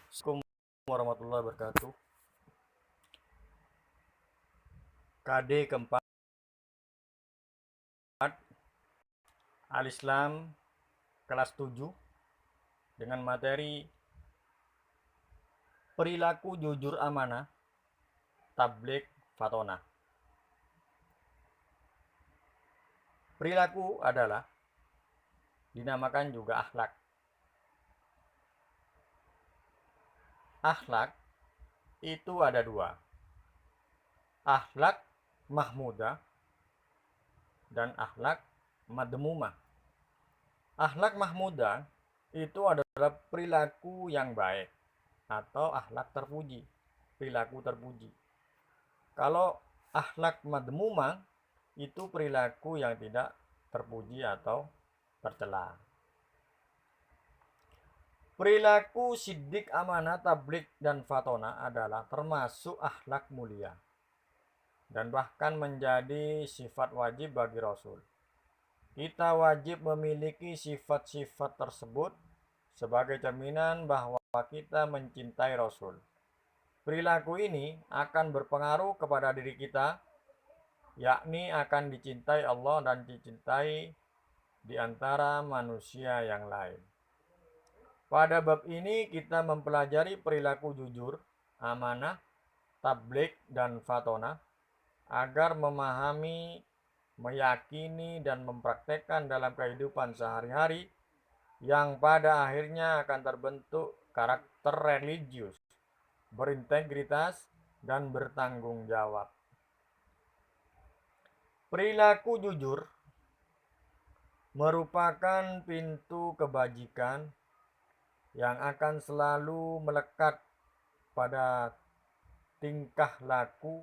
Assalamualaikum warahmatullahi wabarakatuh. KD keempat, Al-Islam kelas 7 dengan materi perilaku jujur amanah, tabligh fatona. Perilaku adalah dinamakan juga akhlak. Akhlak itu ada dua, akhlak mahmudah dan akhlak madmumah. Akhlak mahmudah itu adalah perilaku yang baik atau akhlak terpuji, perilaku terpuji. Kalau akhlak madmumah itu perilaku yang tidak terpuji atau tercela. Perilaku siddiq, amanah, tabligh, dan fatona adalah termasuk akhlak mulia dan bahkan menjadi sifat wajib bagi Rasul. Kita wajib memiliki sifat-sifat tersebut sebagai cerminan bahwa kita mencintai Rasul. Perilaku ini akan berpengaruh kepada diri kita, yakni akan dicintai Allah dan dicintai di antara manusia yang lain. Pada bab ini kita mempelajari perilaku jujur, amanah, tabligh, dan fatona agar memahami, meyakini, dan mempraktekkan dalam kehidupan sehari-hari yang pada akhirnya akan terbentuk karakter religius, berintegritas, dan bertanggung jawab. Perilaku jujur merupakan pintu kebajikan yang akan selalu melekat pada tingkah laku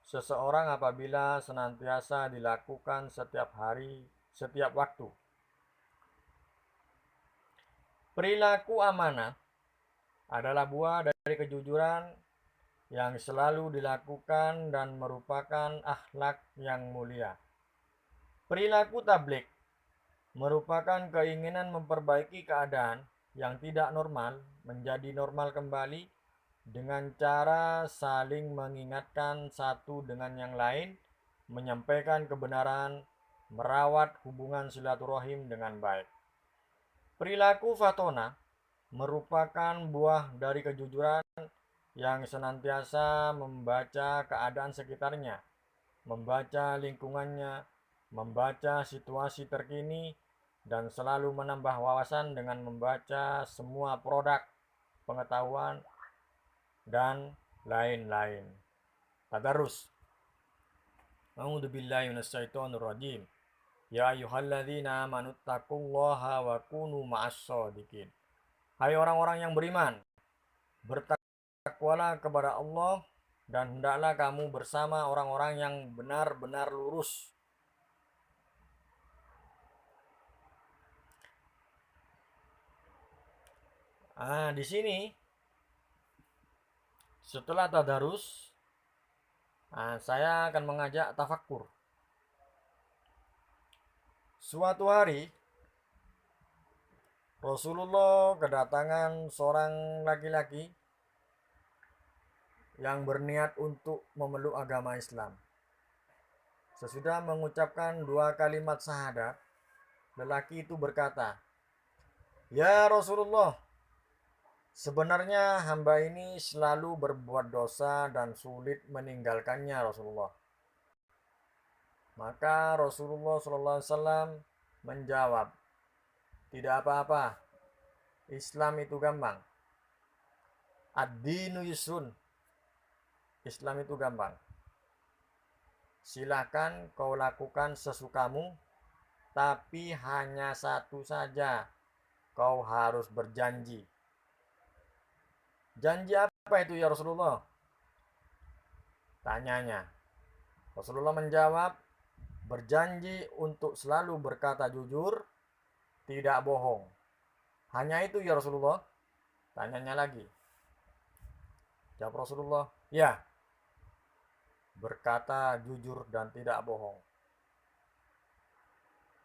seseorang apabila senantiasa dilakukan setiap hari, setiap waktu. Perilaku amanah adalah buah dari kejujuran yang selalu dilakukan dan merupakan akhlak yang mulia. Perilaku tabligh merupakan keinginan memperbaiki keadaan yang tidak normal menjadi normal kembali dengan cara saling mengingatkan satu dengan yang lain, menyampaikan kebenaran, merawat hubungan silaturahim dengan baik. Perilaku fatona merupakan buah dari kejujuran yang senantiasa membaca keadaan sekitarnya, membaca lingkungannya, membaca situasi terkini, dan selalu menambah wawasan dengan membaca semua produk pengetahuan dan lain-lain. Tadarus. A'udzubillahi minasyaitonirrajim. Ya ayyuhalladzina amanu taqullaha wa kunu ma'as-shadiqin. Hai orang-orang yang beriman, bertakwalah kepada Allah dan hendaklah kamu bersama orang-orang yang benar-benar lurus. Di sini setelah tadarus, saya akan mengajak tafakkur. Suatu hari Rasulullah kedatangan seorang laki-laki yang berniat untuk memeluk agama Islam. Sesudah mengucapkan 2 kalimat syahadat, lelaki itu berkata, "Ya Rasulullah, sebenarnya hamba ini selalu berbuat dosa dan sulit meninggalkannya Rasulullah." Maka Rasulullah SAW menjawab, "Tidak apa-apa, Islam itu gampang. Ad-dinu yusrun. Islam itu gampang. Silahkan kau lakukan sesukamu, tapi hanya satu saja, kau harus berjanji." "Janji apa itu ya Rasulullah?" tanyanya. Rasulullah menjawab, "Berjanji untuk selalu berkata jujur, tidak bohong." "Hanya itu ya Rasulullah?" tanyanya lagi. Jawab Rasulullah, "Ya, berkata jujur dan tidak bohong."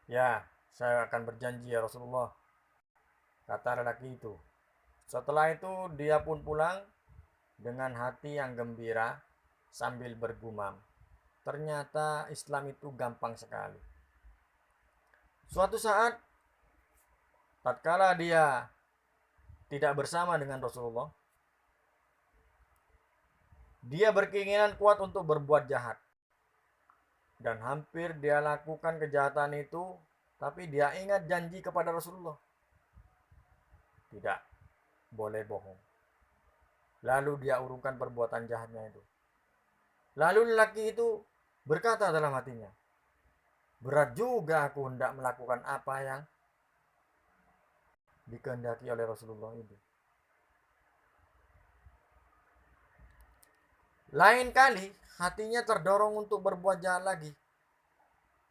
"Ya, saya akan berjanji ya Rasulullah," kata lelaki itu. Setelah itu dia pun pulang dengan hati yang gembira sambil bergumam, ternyata Islam itu gampang sekali. Suatu saat, tatkala dia tidak bersama dengan Rasulullah, dia berkeinginan kuat untuk berbuat jahat. Dan hampir dia lakukan kejahatan itu, tapi dia ingat janji kepada Rasulullah. Tidak boleh bohong. Lalu dia urungkan perbuatan jahatnya itu. Lalu lelaki itu berkata dalam hatinya, berat juga aku hendak melakukan apa yang dikehendaki oleh Rasulullah itu. Lain kali hatinya terdorong untuk berbuat jahat lagi.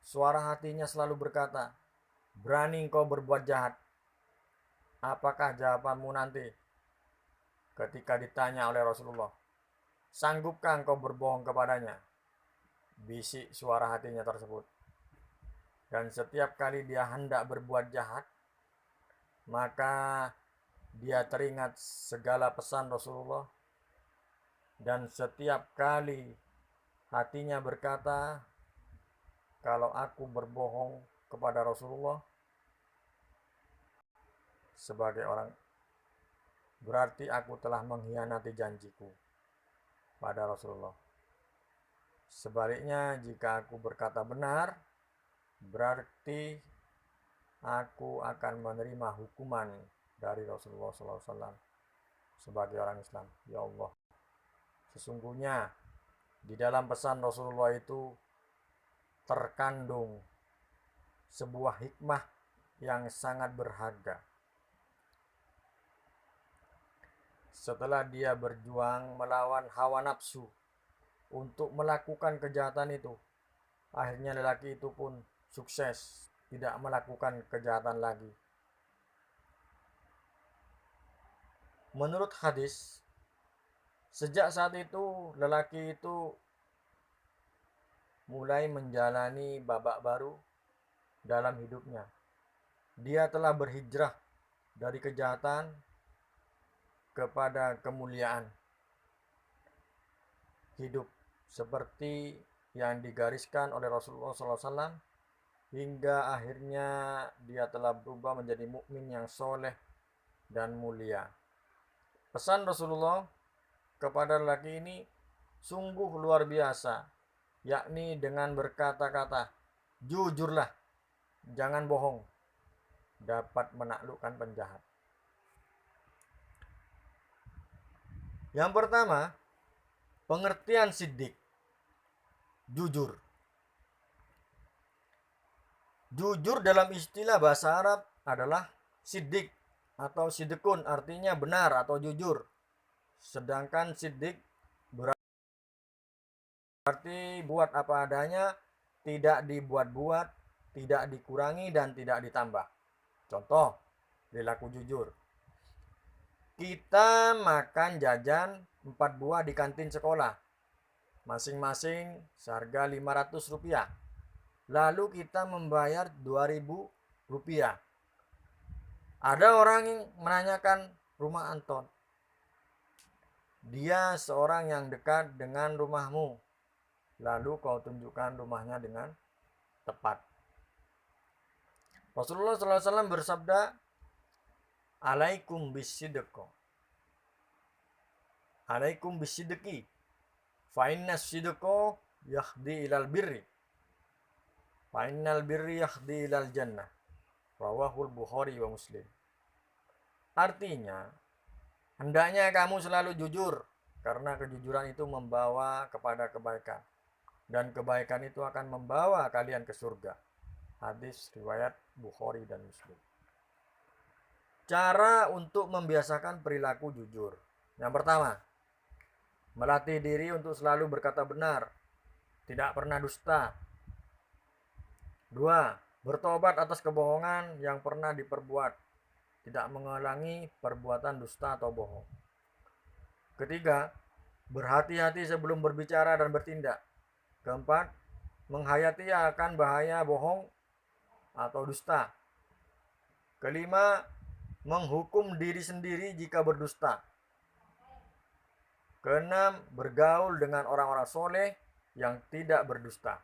Suara hatinya selalu berkata, berani engkau berbuat jahat? Apakah jawabanmu nanti ketika ditanya oleh Rasulullah? Sanggupkah engkau berbohong kepadanya? Bisik suara hatinya tersebut. Dan setiap kali dia hendak berbuat jahat, maka dia teringat segala pesan Rasulullah. Dan setiap kali hatinya berkata, kalau aku berbohong kepada Rasulullah sebagai orang, berarti aku telah mengkhianati janjiku pada Rasulullah. Sebaliknya, jika aku berkata benar, berarti aku akan menerima hukuman dari Rasulullah SAW sebagai orang Islam. Ya Allah, sesungguhnya di dalam pesan Rasulullah itu terkandung sebuah hikmah yang sangat berharga. Setelah dia berjuang melawan hawa nafsu untuk melakukan kejahatan itu, akhirnya lelaki itu pun sukses, tidak melakukan kejahatan lagi. Menurut hadis, sejak saat itu lelaki itu mulai menjalani babak baru dalam hidupnya. Dia telah berhijrah dari kejahatan kepada kemuliaan. Hidup seperti yang digariskan oleh Rasulullah SAW, hingga akhirnya dia telah berubah menjadi mukmin yang soleh dan mulia. Pesan Rasulullah kepada lelaki ini sungguh luar biasa, yakni dengan berkata-kata, jujurlah, jangan bohong, dapat menaklukkan penjahat. Yang pertama, pengertian siddiq, jujur. Jujur dalam istilah bahasa Arab adalah siddiq atau sidqun, artinya benar atau jujur. Sedangkan siddiq berarti buat apa adanya, tidak dibuat-buat, tidak dikurangi dan tidak ditambah. Contoh, perilaku jujur. Kita makan jajan 4 buah di kantin sekolah, masing-masing seharga Rp500. Lalu kita membayar Rp2.000. Ada orang yang menanyakan rumah Anton. Dia seorang yang dekat dengan rumahmu. Lalu kau tunjukkan rumahnya dengan tepat. Rasulullah SAW bersabda, alaikum bisidqo, alaikum bisidqi, fa inna sidqo yahdi ilal birri, fa innal birri yahdi ilal jannah. Rawahul Bukhari wa Muslim. Artinya, hendaknya kamu selalu jujur, karena kejujuran itu membawa kepada kebaikan, dan kebaikan itu akan membawa kalian ke surga. Hadis riwayat Bukhari dan Muslim. Cara untuk membiasakan perilaku jujur. Yang pertama, melatih diri untuk selalu berkata benar, tidak pernah dusta. 2. Bertobat atas kebohongan yang pernah diperbuat, tidak mengulangi perbuatan dusta atau bohong. 3. Berhati-hati sebelum berbicara dan bertindak. 4. Menghayati akan bahaya bohong atau dusta. 5. menghukum diri sendiri jika berdusta. Keenam, bergaul dengan orang-orang soleh yang tidak berdusta.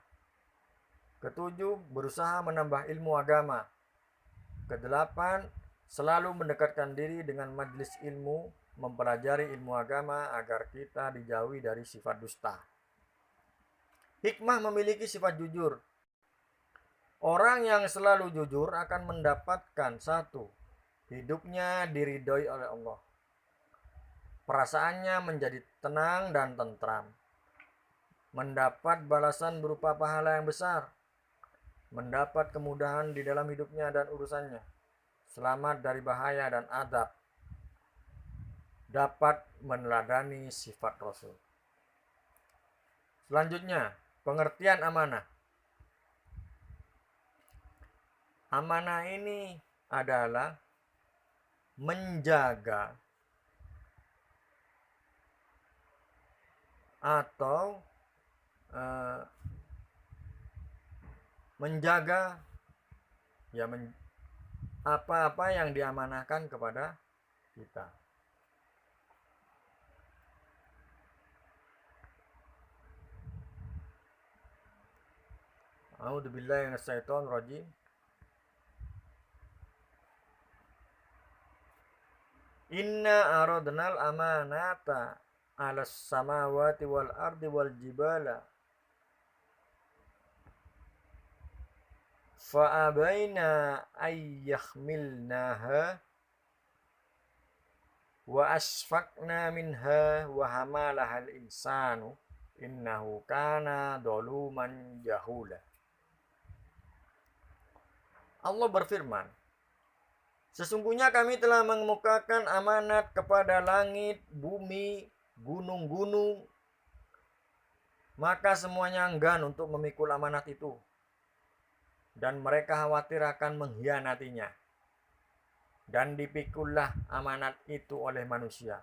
Ketujuh, berusaha menambah ilmu agama. Kedelapan, selalu mendekatkan diri dengan majelis ilmu, mempelajari ilmu agama agar kita dijauhi dari sifat dusta. Hikmah memiliki sifat jujur. Orang yang selalu jujur akan mendapatkan satu, hidupnya diridhoi oleh Allah. Perasaannya menjadi tenang dan tentram. Mendapat balasan berupa pahala yang besar. Mendapat kemudahan di dalam hidupnya dan urusannya. Selamat dari bahaya dan adab. Dapat meneladani sifat Rasul. Selanjutnya, pengertian amanah. Amanah ini adalah menjaga atau menjaga apa-apa yang diamanahkan kepada kita. A'udzubillahi minasyaitonir rajim. Inna aradnal amanata 'alas samawati wal ardi wal jibala fa abaina ayyahmilnaha wa asfaqna minha wa hamalahal insanu innahu kana zaluman jahula. Allah berfirman, sesungguhnya kami telah mengemukakan amanat kepada langit, bumi, gunung-gunung, maka semuanya enggan untuk memikul amanat itu, dan mereka khawatir akan mengkhianatinya. Dan dipikullah amanat itu oleh manusia.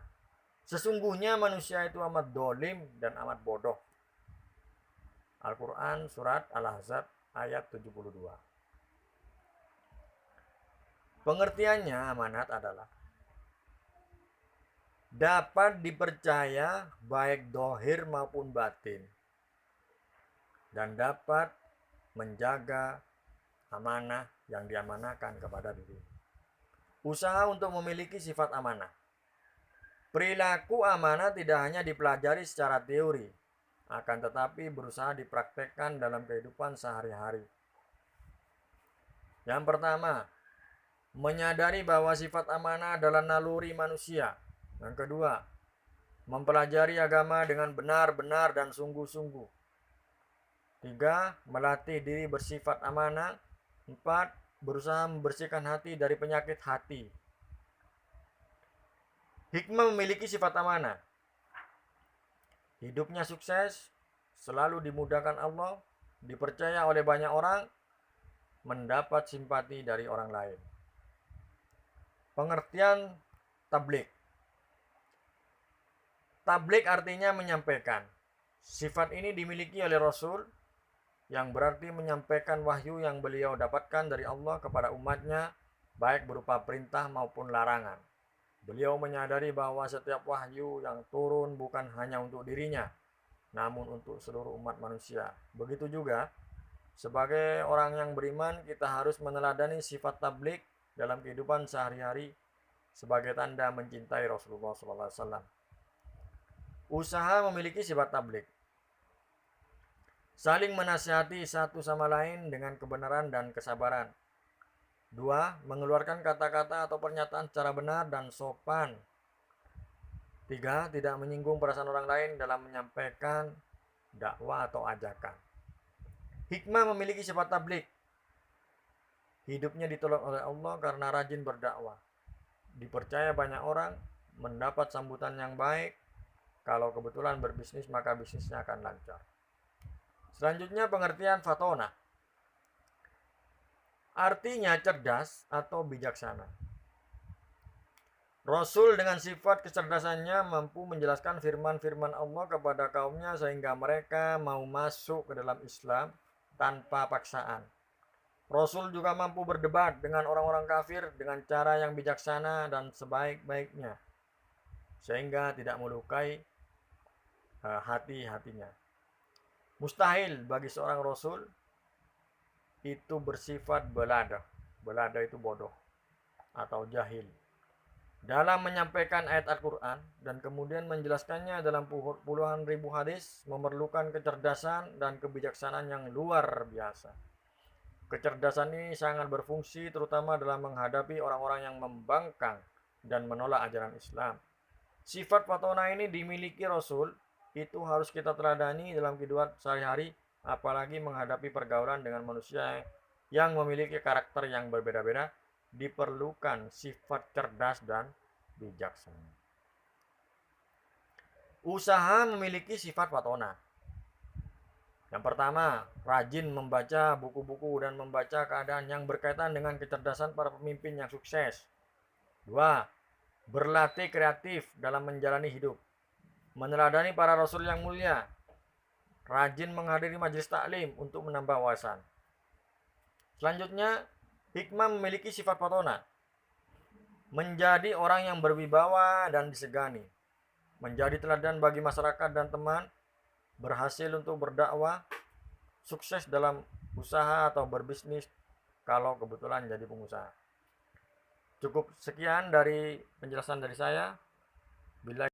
Sesungguhnya manusia itu amat dolim dan amat bodoh. Al-Quran Surat Al-Ahzab ayat 72. Pengertiannya amanat adalah dapat dipercaya baik dohir maupun batin, dan dapat menjaga amanah yang diamanahkan kepada diri. Usaha untuk memiliki sifat amanah. Perilaku amanah tidak hanya dipelajari secara teori, akan tetapi berusaha dipraktekkan dalam kehidupan sehari-hari. Yang pertama, menyadari bahwa sifat amanah adalah naluri manusia. Yang kedua, mempelajari agama dengan benar-benar dan sungguh-sungguh. 3. Melatih diri bersifat amanah. 4. Berusaha membersihkan hati dari penyakit hati. Hikmah memiliki sifat amanah. Hidupnya sukses, selalu dimudahkan Allah, dipercaya oleh banyak orang, mendapat simpati dari orang lain. Pengertian tabligh. Tabligh artinya menyampaikan. Sifat ini dimiliki oleh Rasul, yang berarti menyampaikan wahyu yang beliau dapatkan dari Allah kepada umatnya, baik berupa perintah maupun larangan. Beliau menyadari bahwa setiap wahyu yang turun bukan hanya untuk dirinya, namun untuk seluruh umat manusia. Begitu juga, sebagai orang yang beriman, kita harus meneladani sifat tabligh dalam kehidupan sehari-hari sebagai tanda mencintai Rasulullah SAW. Usaha memiliki sifat tabligh. Saling menasihati satu sama lain dengan kebenaran dan kesabaran. 2. Mengeluarkan kata-kata atau pernyataan secara benar dan sopan. 3. Tidak menyinggung perasaan orang lain dalam menyampaikan dakwah atau ajakan. Hikmah memiliki sifat tabligh. Hidupnya ditolong oleh Allah karena rajin berdakwah. Dipercaya banyak orang, mendapat sambutan yang baik. Kalau kebetulan berbisnis, maka bisnisnya akan lancar. Selanjutnya pengertian fatona. Artinya cerdas atau bijaksana. Rasul dengan sifat kecerdasannya mampu menjelaskan firman-firman Allah kepada kaumnya sehingga mereka mau masuk ke dalam Islam tanpa paksaan. Rasul juga mampu berdebat dengan orang-orang kafir dengan cara yang bijaksana dan sebaik-baiknya, sehingga tidak melukai hati-hatinya. Mustahil bagi seorang Rasul itu bersifat belada. Belada itu bodoh atau jahil dalam menyampaikan ayat Al-Quran dan kemudian menjelaskannya dalam puluhan ribu hadis memerlukan kecerdasan dan kebijaksanaan yang luar biasa. Kecerdasan ini sangat berfungsi terutama dalam menghadapi orang-orang yang membangkang dan menolak ajaran Islam. Sifat fatona ini dimiliki Rasul, itu harus kita teladani dalam kehidupan sehari-hari, apalagi menghadapi pergaulan dengan manusia yang memiliki karakter yang berbeda-beda. Diperlukan sifat cerdas dan bijaksana. Usaha memiliki sifat fatona. Yang pertama, rajin membaca buku-buku dan membaca keadaan yang berkaitan dengan kecerdasan para pemimpin yang sukses. 2. Berlatih kreatif dalam menjalani hidup. Meneladani para rasul yang mulia. Rajin menghadiri majelis taklim untuk menambah wawasan. Selanjutnya, hikmah memiliki sifat fatona. Menjadi orang yang berwibawa dan disegani. Menjadi teladan bagi masyarakat dan teman. Berhasil untuk berdakwah. Sukses dalam usaha atau berbisnis kalau kebetulan jadi pengusaha. Cukup sekian dari penjelasan dari saya. Bila